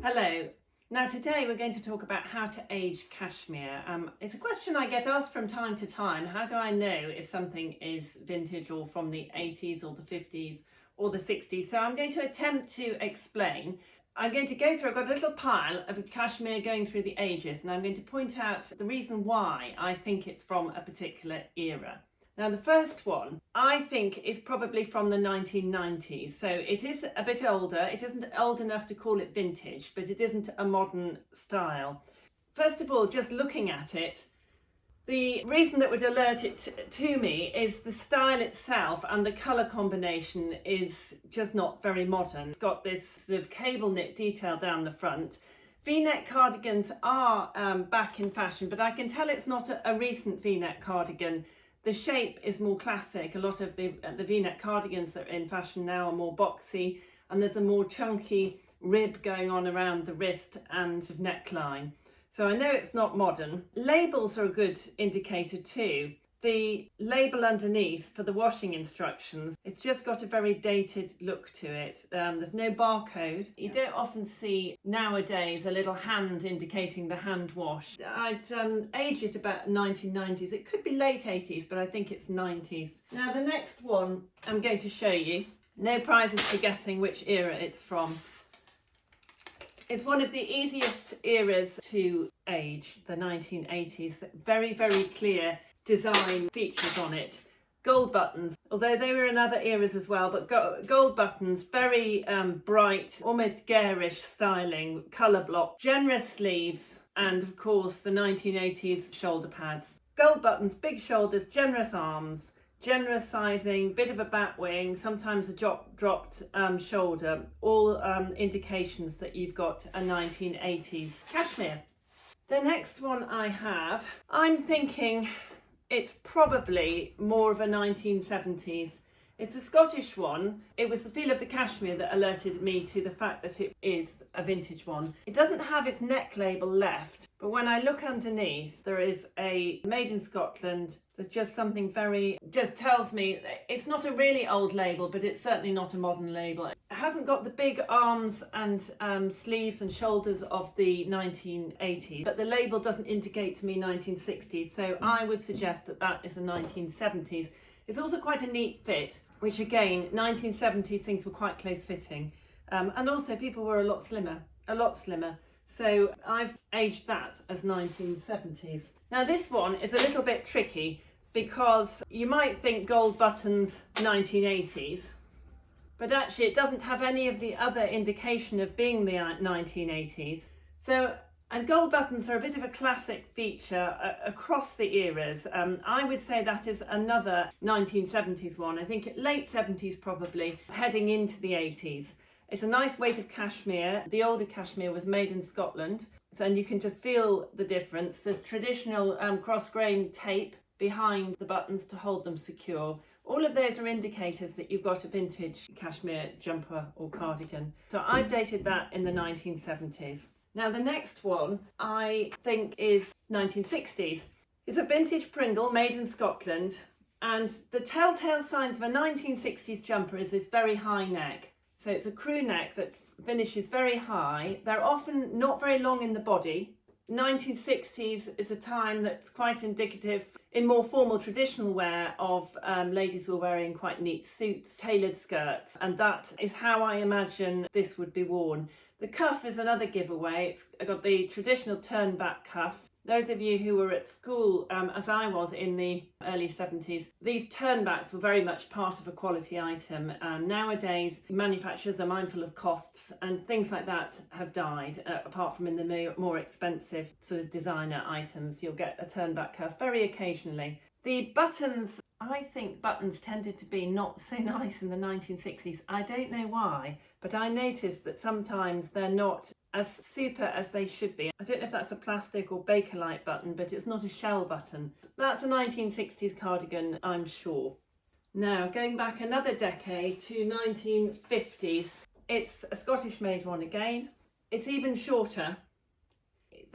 Hello. Now today we're going to talk about how to age cashmere. It's a question I get asked from time to time. How do I know if something is vintage or from the 80s or the 50s or the 60s? So I'm going to attempt to explain. I'm going to go through, I've got a little pile of cashmere going through the ages, and I'm going to point out the reason why I think it's from a particular era. Now the first one I think is probably from the 1990s, so it is a bit older. It isn't old enough to call it vintage, but it isn't a modern style. First of all, just looking at it, the reason that would alert it to me is the style itself, and the colour combination is just not very modern. It's got this sort of cable knit detail down the front. V-neck cardigans are back in fashion, but I can tell it's not a recent V-neck cardigan. The shape is more classic. A lot of the V-neck cardigans that are in fashion now are more boxy, and there's a more chunky rib going on around the wrist and neckline. So I know it's not modern. Labels are a good indicator too. The label underneath for the washing instructions, it's just got a very dated look to it. There's no barcode. You don't often see nowadays a little hand indicating the hand wash. I'd age it about 1990s. It could be late 80s, but I think it's 90s. Now the next one I'm going to show you. No prizes for guessing which era it's from. It's one of the easiest eras to age, the 1980s. Very, very clear design features on it. Gold buttons, although they were in other eras as well, but gold buttons, very bright, almost garish styling, colour block, generous sleeves, and of course the 1980s shoulder pads. Gold buttons, big shoulders, generous arms, generous sizing, bit of a bat wing, sometimes a dropped shoulder, all indications that you've got a 1980s cashmere. The next one I have, I'm thinking it's probably more of a 1970s. It's a Scottish one. It was the feel of the cashmere that alerted me to the fact that it is a vintage one. It doesn't have its neck label left, but when I look underneath, there is a made in Scotland. There's just something just tells me it's not a really old label, but it's certainly not a modern label. It hasn't got the big arms and sleeves and shoulders of the 1980s, but the label doesn't indicate to me 1960s, so I would suggest that that is a 1970s. It's also quite a neat fit, which again, 1970s things were quite close fitting. And also people were a lot slimmer. So I've aged that as 1970s. Now this one is a little bit tricky because you might think gold buttons 1980s, but actually it doesn't have any of the other indication of being the 1980s. And gold buttons are a bit of a classic feature across the eras. I would say that is another 1970s one. I think late 70s probably, heading into the 80s. It's a nice weight of cashmere. The older cashmere was made in Scotland, and you can just feel the difference. There's traditional cross-grain tape behind the buttons to hold them secure. All of those are indicators that you've got a vintage cashmere jumper or cardigan. So I've dated that in the 1970s. Now the next one I think is 1960s. It's a vintage Pringle made in Scotland, and the telltale signs of a 1960s jumper is this very high neck. So it's a crew neck that finishes very high. They're often not very long in the body. 1960s is a time that's quite indicative in more formal traditional wear of ladies who are wearing quite neat suits, tailored skirts, and that is how I imagine this would be worn. The cuff is another giveaway. It's got the traditional turn back cuff. Those of you who were at school, as I was in the early 70s, these turnbacks were very much part of a quality item. Nowadays, manufacturers are mindful of costs, and things like that have died, apart from in the more expensive sort of designer items. You'll get a turnback cuff very occasionally. The buttons, I think buttons tended to be not so nice in the 1960s. I don't know why, but I noticed that sometimes they're not as super as they should be. I don't know if that's a plastic or Bakelite button, but it's not a shell button. That's a 1960s cardigan, I'm sure. Now, going back another decade to 1950s, it's a Scottish made one again. It's even shorter.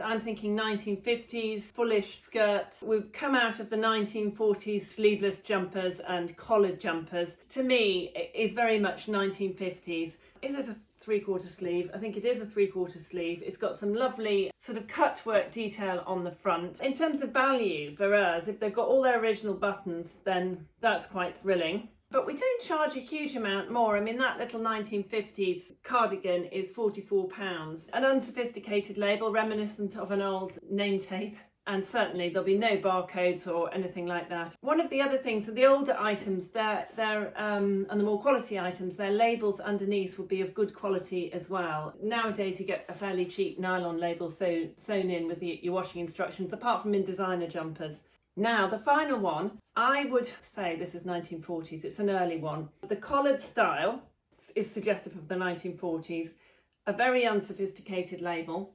I'm thinking 1950s, fullish skirts. We've come out of the 1940s sleeveless jumpers and collared jumpers. To me, it is very much 1950s. Is it a 3/4 sleeve? I think it is a 3/4 sleeve. It's got some lovely sort of cut work detail on the front. In terms of value for us, if they've got all their original buttons, then that's quite thrilling. But we don't charge a huge amount more. I mean, that little 1950s cardigan is £44. An unsophisticated label reminiscent of an old name tape. And certainly there'll be no barcodes or anything like that. One of the other things, so the older items, and the more quality items, their labels underneath will be of good quality as well. Nowadays you get a fairly cheap nylon label sewn in with your washing instructions, apart from in designer jumpers. Now, the final one, I would say this is 1940s, it's an early one. The collared style is suggestive of the 1940s, a very unsophisticated label,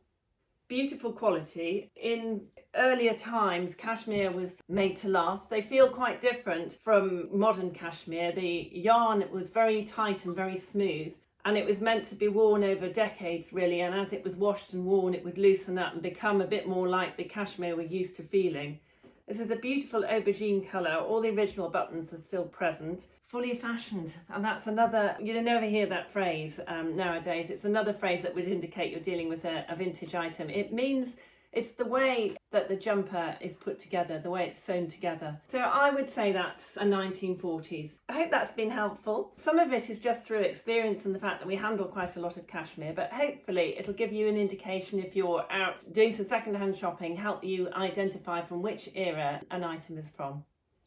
beautiful quality. In earlier times, cashmere was made to last. They feel quite different from modern cashmere. The yarn was very tight and very smooth, and it was meant to be worn over decades really, and as it was washed and worn, it would loosen up and become a bit more like the cashmere we're used to feeling. This is a beautiful aubergine colour. All the original buttons are still present. Fully fashioned. And that's another, you never hear that phrase nowadays. It's another phrase that would indicate you're dealing with a vintage item. It means it's the way that the jumper is put together, the way it's sewn together. So I would say that's a 1940s. I hope that's been helpful. Some of it is just through experience and the fact that we handle quite a lot of cashmere, but hopefully it'll give you an indication if you're out doing some second-hand shopping, help you identify from which era an item is from.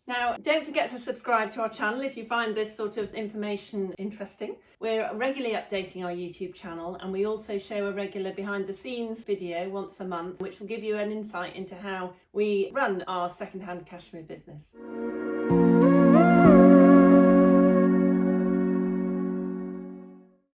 Now, don't forget to subscribe to our channel if you find this sort of information interesting. We're regularly updating our YouTube channel, and we also show a regular behind the scenes video once a month, which will give you an insight into how we run our second-hand cashmere business.